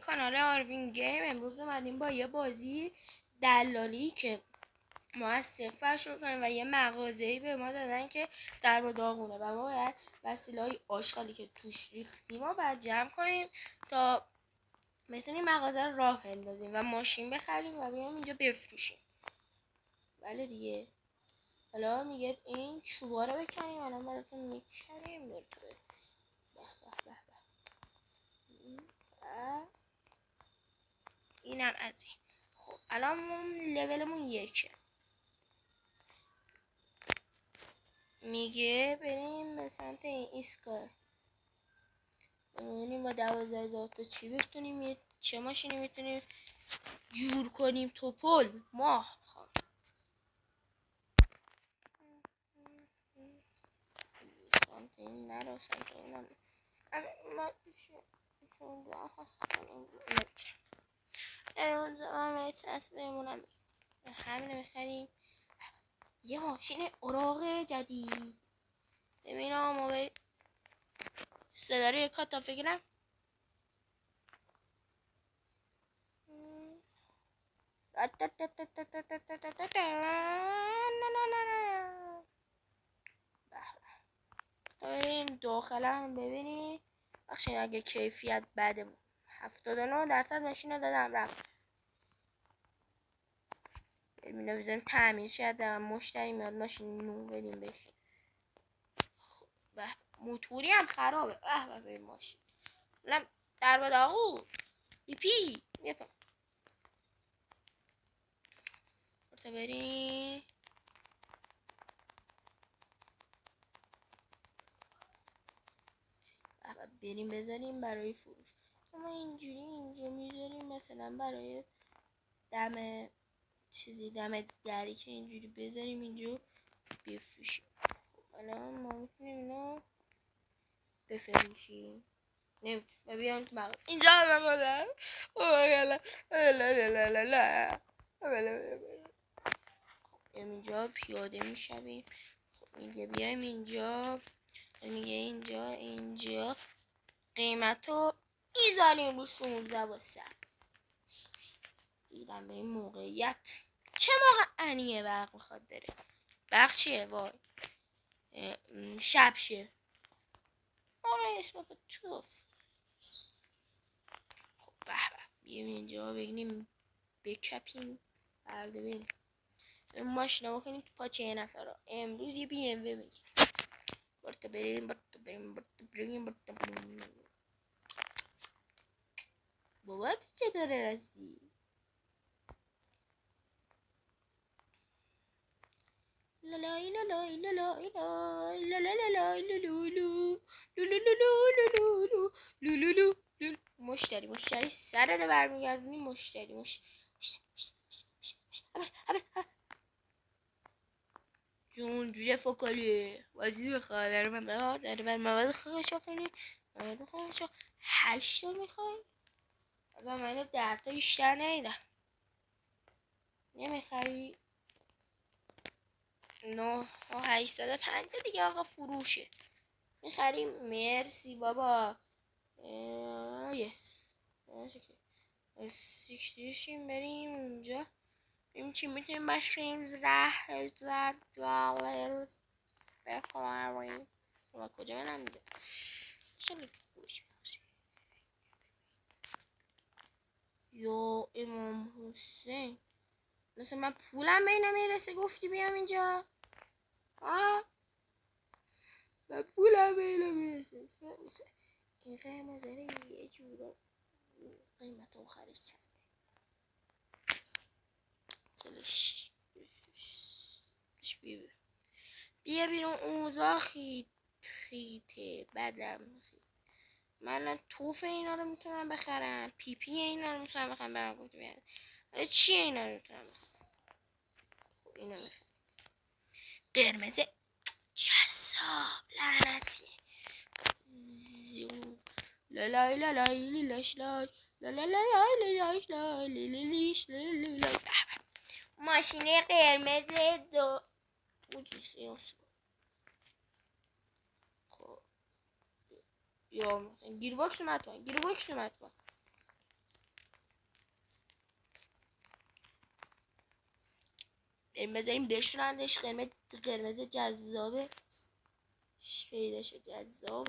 کانال آروین گیم امروز اومدیم با یه بازی دلالی که ما از صفر شروع کنیم و یه مغازه‌ای به ما دادن که در و داغونه و ما باید وسیله‌های آشغالی که توش ریختیم و باید جمع کنیم تا بتونیم مغازه رو راه بندازیم و ماشین بخریم و بیایم اینجا بفروشیم. بله دیگه. حالا میگه این چوبا رو بکنیم، الان براتون میکنیم. به اینم از این. خب الان لولمون یکه، میگه بریم به سمت این ایستگاه ببینیم با 12,000 تا چی بتونیم چه ماشینی میتونیم جور کنیم. توپل ماه سمت این نرو، سمت اونم ما بمونم همینه بخریم. یه ماشین اوراق جدید. ببینم ما صدا رو یک تا فکرم بریم داخلم ببینید. بخشین اگه کیفیت بده 79% ماشین رو دادم رفت. ببینم بزنیم تعمیر شد مشتری میاد ماشین نو بدیم بهش. موتوری هم خرابه. به ماشین لم در بداغو بیپی میفهم برتا بریم. بریم بذاریم برای فروش. ما اینجوری اینجا میذاریم مثلا برای دم چیزی دم دری که اینجوری بذاریم اینجا بفروشیم. الان ما میتونیم اینو بفروشیم. نمیتونیم و بیان تو مغازه اینجا اینجا پیاده میشویم. خب میگه بیایم اینجا، میگه اینجا قیمتو میذاریم رو 16 و 100. دیدم به این موقعیت چه موقع انیه برق میخواد بره. برق چیه وای شب شه. آره اسم با توف. خب بیایم اینجا بگیریم بکپیم برده بریم ماشینا بکنیم تو پاچه یه نفر ها. امروز یه بی ام و بگیریم. برتا بریم بابا تو چه داره رسی؟ لالای لالای لالای لالای لالای مشتری سرده برمیگردونی. مشتری جون جوجه فکالی بازی بخواه داره بر مواد خواهشا کنی مواد خواهشا 8 تا میخوای اگر من اینو 10 تا بیشتر نیدم. نمیخری 9 و 805 دیگه آقا فروشه. میخریم مرسی بابا. یس سیکشیم بریم اونجا ببینیم چی میتونیم باشیم. $10,000 بخوریم. ما کجا منم میده چلی که خوش باشیم. یا امام حسین مثل من پولم بینم میرسه گفتی بیام اینجا. من پولم بینم میرسه. این قیمه یه جورا قیمت آخرش چنده. چلش بیا بیرون. اوضاع خیته بدم خیت. من توف اینا رو میتونم بخرم. پی پی اینا رو میتونم بخرم. برام گفت بیارم ولی چیه اینا رو میتونم بخرم. خب اینا میخرم قرمز جذاب لعنتی. لالای لالای لیلاش لای لالای لیلاش لای لیلیش لالای. ماشین قرمز دو خب یا مثلا گیر باکس اومد با بریم بذاریم بشورندش. قرمز جذابه پیدا شد. جذاب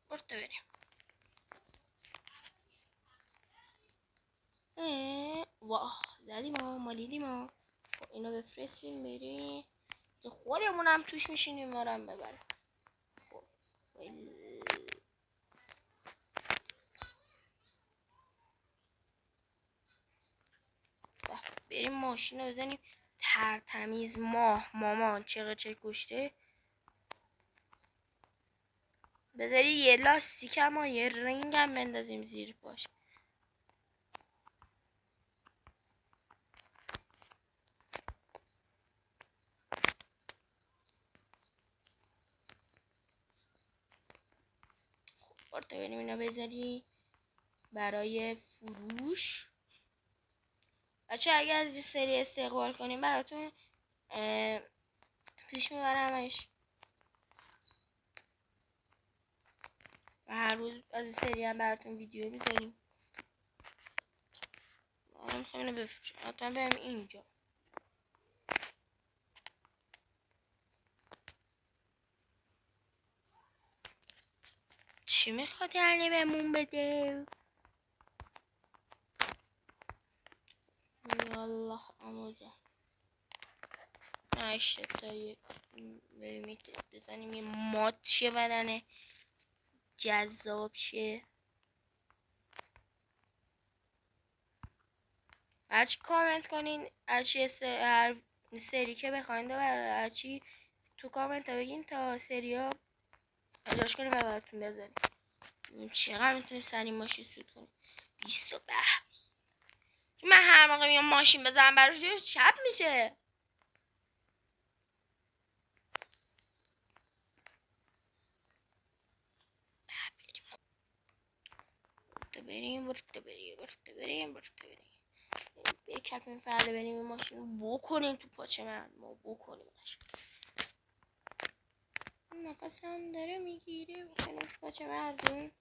برده بریم. واه زدیم ها، مالیدیم ها. خب اینو بفرستیم بریم خودمونم توش میشینیم مارم ببرم. خب بریم ماشین رو بزنیم ترتمیز. مامان چه گشته بذاری یه لاستیک هم و یه رنگ هم بندازیم زیر پاش. خب بریم اینا بذاری برای فروش. بچه اگه از این سری استقبال کنیم براتون پیش میبرمش و هر روز از این سری هم براتون ویدیو میذاریم. من میخوام اینو بفروشم. حتما بریم اینجا. چی میخواد یعنی بهمون بده؟ یالله اموزه 8 تایی لیمیت بزنیم یه مات شه بدنه جذاب شه. هرچی کامنت کنین هرچی هر سری که بخواین و هرچی تو کامنت ها بگین تا سری ها اجاش کنیم و براتون بذاریم. چقدر میتونیم سری ماشین سود کنیم. 20 به من هر موقع میام ماشین بزنم براش شب میشه. بریم یک کپین فرده بریم این ماشین رو بکنیم تو پاچه من. ما بکنیم نفسم داره میگیره بکنیم تو پاچه مردم.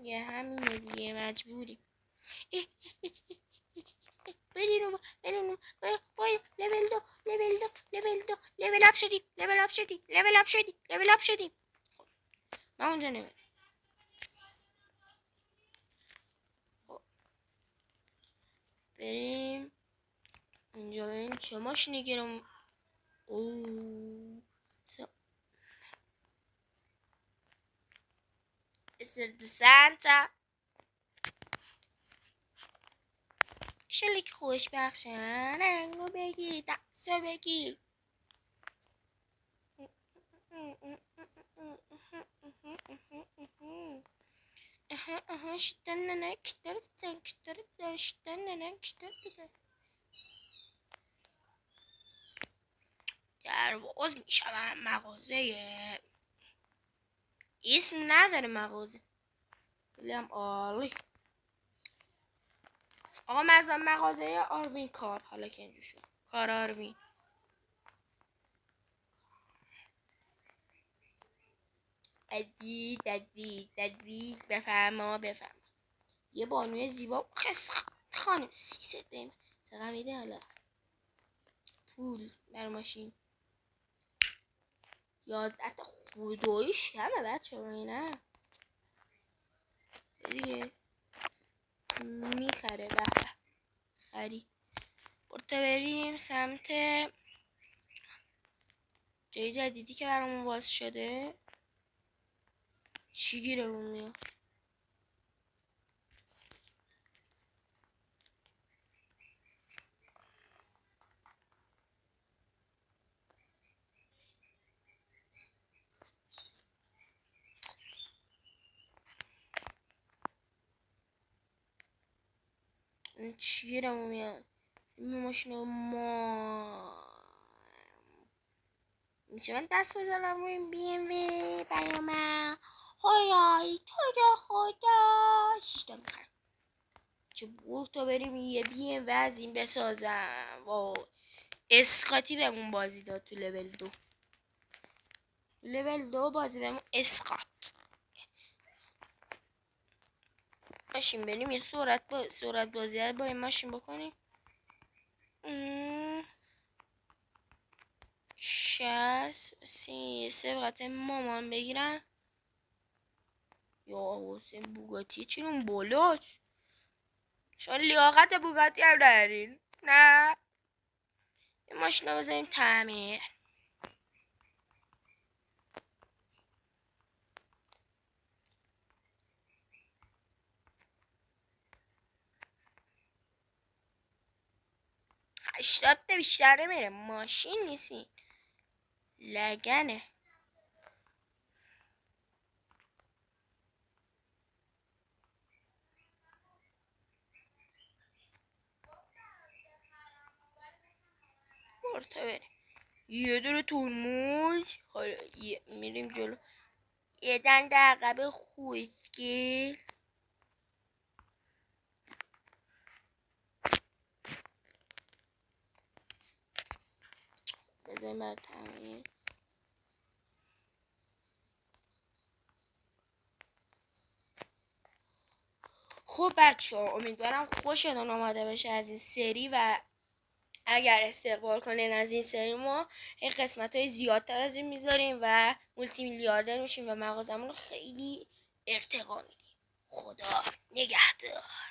یه همینه دیگه مجبوریم. بریم لول اپ شدیم. من اونجا نمیرم. بریم اینجا ببین چه ماشینی گیرم. It's Santa. شلیک خوش بخشن رنگو بگی دستو بگی. شدن در باز میشم مغازه اسم نداره مغازه ولی هم عالی. آقا مثلا مغازه آروین کار. حالا که اینجور شد کار آروین تدوید بفرما یه بانوی زیبا خانم 300 بهم چقدر میده حالا پول بر ماشین 11 تا خداییش همه بچه ها نه دیگه میخره به خری. برتا بریم سمت جای جدیدی که برامون باز شده. چی گیرمون میاد؟ چی گیرمون میاد؟ این ماشین ما میشه من دست بزنم روی این بی ام وی پیامه هایای تو خدا شیشتا میخرم. چه برتا بریم یه بی ام وی از این بسازم. واو اسقاطی بهمون بازی داد تو لول 2. لول 2 بازی بهمون اسقاط. ماشین بریم یه سرعت بازی رو با این ماشین بکنیم. 60 سبقت مامان بگیرم. یا حسین بوگاتی چی اون بالاست؟ شما لیاقت بوگاتی هم دارین؟ نه این ماشین رو بذاریم تعمیر. هشتاد بیشتر نمیره، ماشین نیستین لگنه. برتا بریم یه دور ترمز. حالا میریم جلو یه دنده عقب خویسگیر. بذاریم بر تعمیر. خب بچه ها امیدوارم خوشتون آمده باشه از این سری و اگر استقبال کنین از این سری ما این قسمت های زیادتر از این میذاریم و مولتی میلیاردر میشیم و مغازمون رو خیلی ارتقا میدیم. خدا نگهدار.